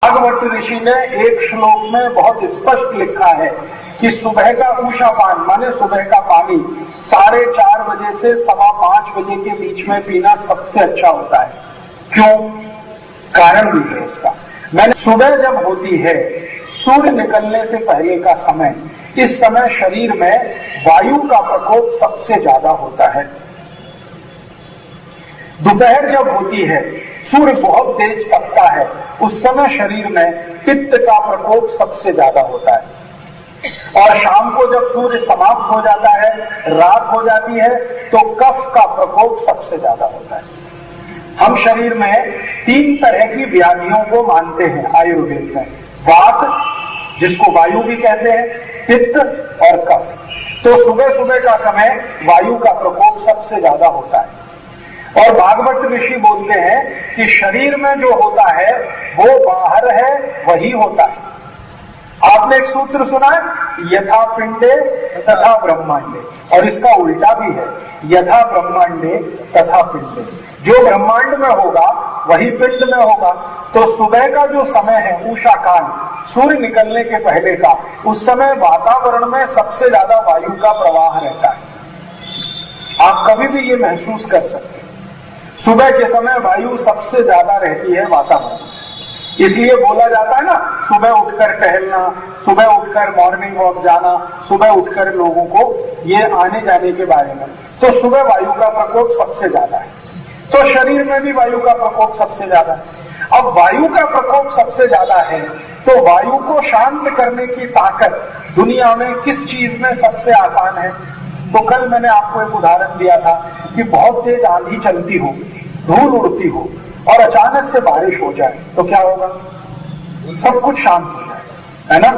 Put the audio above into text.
भागवत ऋषि ने एक श्लोक में बहुत स्पष्ट लिखा है कि सुबह का ऊषा पान माने सुबह का पानी 4:30 बजे से 5:15 बजे के बीच में पीना सबसे अच्छा होता है। क्यों? कारण भी है उसका। मैंने सुबह जब होती है, सूर्य निकलने से पहले का समय, इस समय शरीर में वायु का प्रकोप सबसे ज्यादा होता है। दोपहर जब होती है, सूर्य बहुत तेज तपता है, उस समय शरीर में पित्त का प्रकोप सबसे ज्यादा होता है। और शाम को जब सूर्य समाप्त हो जाता है, रात हो जाती है, तो कफ का प्रकोप सबसे ज्यादा होता है। हम शरीर में 3 तरह की व्याधियों को मानते हैं आयुर्वेद में। वात, जिसको वायु भी कहते हैं, पित्त और कफ। तो सुबह सुबह का समय वायु का प्रकोप सबसे ज्यादा होता है। और भागवत ऋषि बोलते हैं कि शरीर में जो होता है वो बाहर है वही होता है। आपने एक सूत्र सुना है, यथा पिंडे तथा ब्रह्मांडे, और इसका उल्टा भी है, यथा ब्रह्मांडे तथा पिंडे। जो ब्रह्मांड में होगा वही पिंड में होगा। तो सुबह का जो समय है, उषा काल, सूर्य निकलने के पहले का, उस समय वातावरण में सबसे ज्यादा वायु का प्रवाह रहता है। आप कभी भी ये महसूस कर सकते हैं, सुबह के समय वायु सबसे ज्यादा रहती है वातावरण। इसलिए बोला जाता है ना, सुबह उठकर टहलना, सुबह उठकर मॉर्निंग वॉक जाना, सुबह उठकर लोगों को ये आने जाने के बारे में। तो सुबह वायु का प्रकोप सबसे ज्यादा है। तो शरीर में भी वायु का प्रकोप सबसे ज्यादा है। अब वायु का प्रकोप सबसे ज्यादा है, तो वायु को शांत करने की ताकत दुनिया में किस चीज में सबसे आसान है? तो कल मैंने आपको एक उदाहरण दिया था कि बहुत तेज आंधी चलती हो, धूल उड़ती हो और अचानक से बारिश हो जाए तो क्या होगा? सब कुछ शांत हो जाए, है ना?